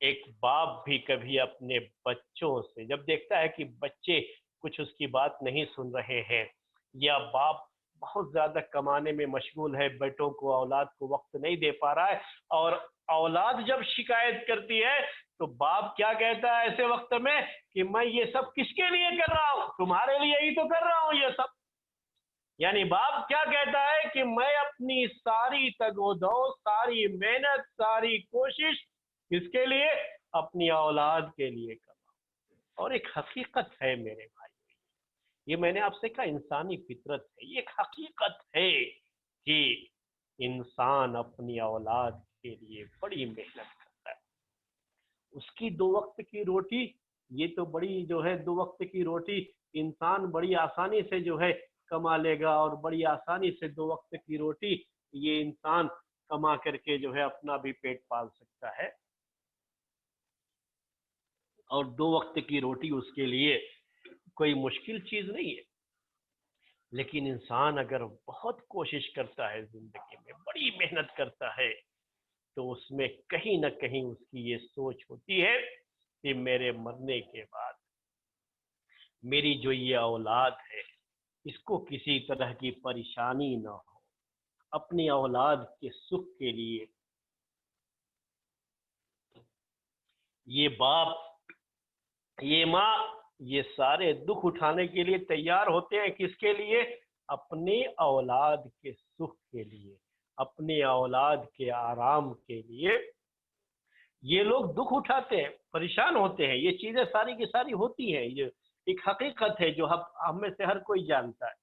ایک باپ بھی کبھی اپنے بچوں سے جب دیکھتا ہے کہ بچے کچھ اس کی بات نہیں سن رہے ہیں، یا باپ بہت زیادہ کمانے میں مشغول ہے، بیٹوں کو اولاد کو وقت نہیں دے پا رہا ہے، اور اولاد جب شکایت کرتی ہے تو باپ کیا کہتا ہے ایسے وقت میں کہ میں یہ سب کس کے لیے کر رہا ہوں؟ تمہارے لیے ہی تو کر رہا ہوں یہ سب۔ یعنی باپ کیا کہتا ہے کہ میں اپنی ساری تگ و دو، ساری محنت، ساری کوشش کس کے لیے؟ اپنی اولاد کے لیے کر رہا ہوں۔ اور ایک حقیقت ہے میرے بھائی، یہ میں نے آپ سے کہا انسانی فطرت ہے، یہ ایک حقیقت ہے کہ انسان اپنی اولاد کے لیے بڑی محنت کرتا ہے۔ اس کی 2 وقت کی روٹی، یہ تو بڑی جو ہے 2 وقت کی روٹی انسان بڑی آسانی سے جو ہے کما لے گا، اور بڑی آسانی سے 2 وقت کی روٹی یہ انسان کما کر کے جو ہے اپنا بھی پیٹ پال سکتا ہے، اور 2 وقت کی روٹی اس کے لیے کوئی مشکل چیز نہیں ہے۔ لیکن انسان اگر بہت کوشش کرتا ہے، زندگی میں بڑی محنت کرتا ہے، تو اس میں کہیں نہ کہیں اس کی یہ سوچ ہوتی ہے کہ میرے مرنے کے بعد میری جو یہ اولاد ہے اس کو کسی طرح کی پریشانی نہ ہو۔ اپنی اولاد کے سکھ کے لیے یہ باپ، یہ ماں، یہ سارے دکھ اٹھانے کے لیے تیار ہوتے ہیں۔ کس کے لیے؟ اپنی اولاد کے سکھ کے لیے، اپنی اولاد کے آرام کے لیے یہ لوگ دکھ اٹھاتے ہیں، پریشان ہوتے ہیں۔ یہ چیزیں ساری کی ساری ہوتی ہیں، یہ ایک حقیقت ہے جو ہم میں سے ہر کوئی جانتا ہے۔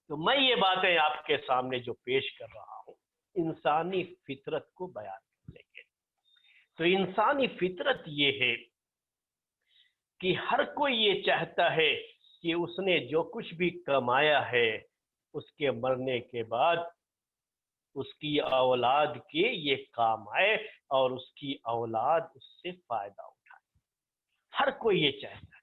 تو میں یہ باتیں آپ کے سامنے جو پیش کر رہا ہوں انسانی فطرت کو بیان کرنے کے۔ تو انسانی فطرت یہ ہے کہ ہر کوئی یہ چاہتا ہے کہ اس نے جو کچھ بھی کمایا ہے اس کے مرنے کے بعد اس کی اولاد کے یہ کام آئے اور اس کی اولاد اس سے فائدہ اٹھائے۔ ہر کوئی یہ چاہتا ہے،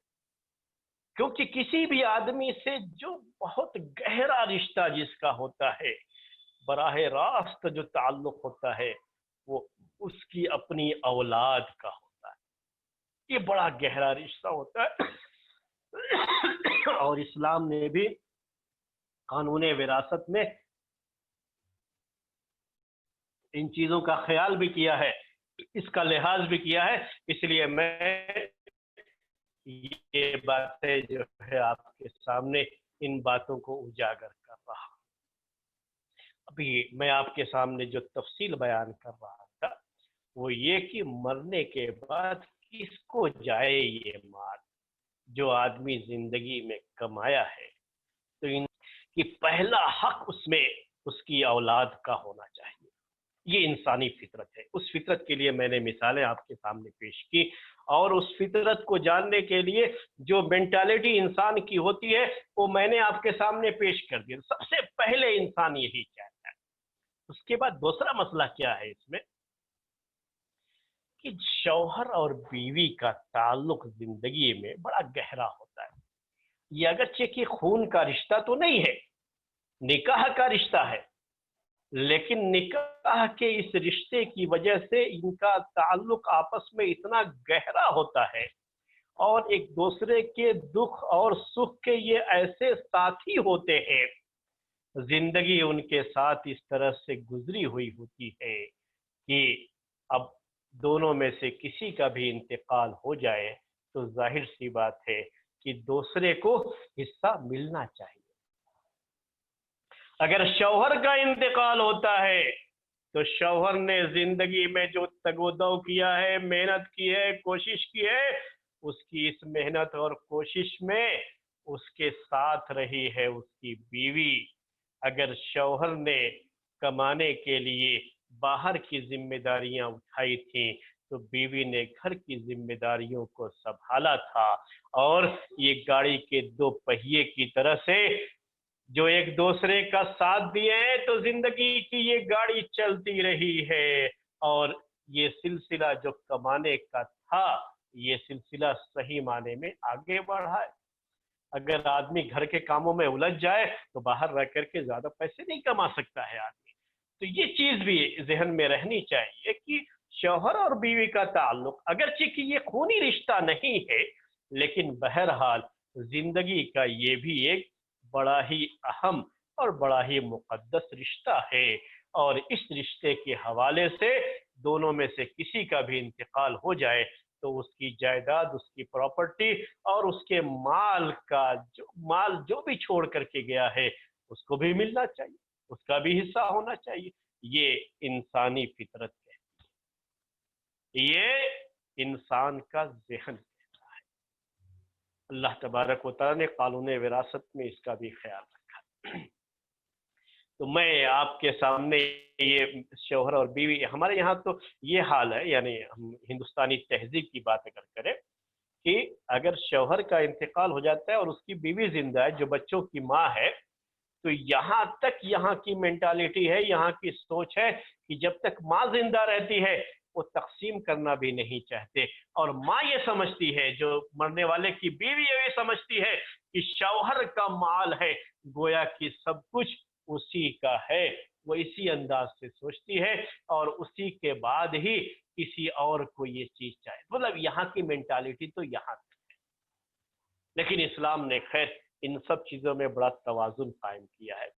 کیونکہ کسی بھی آدمی سے جو بہت گہرا رشتہ جس کا ہوتا ہے، براہ راست جو تعلق ہوتا ہے، وہ اس کی اپنی اولاد کا ہوتا ہے۔ یہ بڑا گہرا رشتہ ہوتا ہے، اور اسلام نے بھی قانون وراثت میں ان چیزوں کا خیال بھی کیا ہے، اس کا لحاظ بھی کیا ہے۔ اس لیے میں یہ باتیں جو ہے آپ کے سامنے ان باتوں کو اجاگر کر رہا ہوں۔ ابھی میں آپ کے سامنے جو تفصیل بیان کر رہا تھا وہ یہ کہ مرنے کے بعد کس کو جائے یہ مال جو آدمی زندگی میں کمایا ہے، تو ان کی پہلا حق اس میں اس کی اولاد کا ہونا چاہیے۔ یہ انسانی فطرت ہے۔ اس فطرت کے لیے میں نے مثالیں آپ کے سامنے پیش کی، اور اس فطرت کو جاننے کے لیے جو مینٹالٹی انسان کی ہوتی ہے وہ میں نے آپ کے سامنے پیش کر دی۔ سب سے پہلے انسان یہی چاہتا ہے۔ اس کے بعد دوسرا مسئلہ کیا ہے اس میں کہ شوہر اور بیوی کا تعلق زندگی میں بڑا گہرا ہوتا ہے۔ یہ اگرچہ کہ خون کا رشتہ تو نہیں ہے، نکاح کا رشتہ ہے، لیکن نکاح کے اس رشتے کی وجہ سے ان کا تعلق آپس میں اتنا گہرا ہوتا ہے، اور ایک دوسرے کے دکھ اور سکھ کے یہ ایسے ساتھی ہوتے ہیں، زندگی ان کے ساتھ اس طرح سے گزری ہوئی ہوتی ہے کہ اب دونوں میں سے کسی کا بھی انتقال ہو جائے تو ظاہر سی بات ہے کہ دوسرے کو حصہ ملنا چاہیے۔ اگر شوہر کا انتقال ہوتا ہے تو شوہر نے زندگی میں جو تگ و دو کیا ہے، محنت کی ہے، کوشش کی ہے، اس کی اس محنت اور کوشش میں اس کے ساتھ رہی ہے اس کی بیوی۔ اگر شوہر نے کمانے کے لیے باہر کی ذمہ داریاں اٹھائی تھیں تو بیوی نے گھر کی ذمہ داریوں کو سنبھالا تھا، اور یہ گاڑی کے 2 پہیے کی طرح سے جو ایک دوسرے کا ساتھ دیے ہیں تو زندگی کی یہ گاڑی چلتی رہی ہے، اور یہ سلسلہ جو کمانے کا تھا یہ سلسلہ صحیح معنی میں آگے بڑھا ہے۔ اگر آدمی گھر کے کاموں میں الجھ جائے تو باہر رہ کر کے زیادہ پیسے نہیں کما سکتا ہے آدمی۔ تو یہ چیز بھی ذہن میں رہنی چاہیے کہ شوہر اور بیوی کا تعلق اگرچہ کہ یہ خونی رشتہ نہیں ہے، لیکن بہرحال زندگی کا یہ بھی ایک بڑا ہی اہم اور بڑا ہی مقدس رشتہ ہے، اور اس رشتے کے حوالے سے دونوں میں سے کسی کا بھی انتقال ہو جائے تو اس کی جائیداد، اس کی پراپرٹی اور اس کے مال جو بھی چھوڑ کر کے گیا ہے اس کو بھی ملنا چاہیے، اس کا بھی حصہ ہونا چاہیے۔ یہ انسانی فطرت ہے، یہ انسان کا ذہن کہتا ہے۔ اللہ تبارک و تعالیٰ نے قانون وراثت میں اس کا بھی خیال رکھا۔ تو میں آپ کے سامنے یہ شوہر اور بیوی، ہمارے یہاں تو یہ حال ہے، یعنی ہم ہندوستانی تہذیب کی بات اگر کریں کہ اگر شوہر کا انتقال ہو جاتا ہے اور اس کی بیوی زندہ ہے جو بچوں کی ماں ہے، تو یہاں تک یہاں کی مینٹالٹی ہے، یہاں کی سوچ ہے کہ جب تک ماں زندہ رہتی ہے وہ تقسیم کرنا بھی نہیں چاہتے، اور ماں یہ سمجھتی ہے، جو مرنے والے کی بیوی یہ سمجھتی ہے کہ شوہر کا مال ہے، گویا کہ سب کچھ اسی کا ہے، وہ اسی انداز سے سوچتی ہے، اور اسی کے بعد ہی کسی اور کو یہ چیز چاہے، مطلب یہاں کی مینٹالٹی تو یہاں تک ہے۔ لیکن اسلام نے خیر ان سب چیزوں میں بڑا توازن قائم کیا ہے۔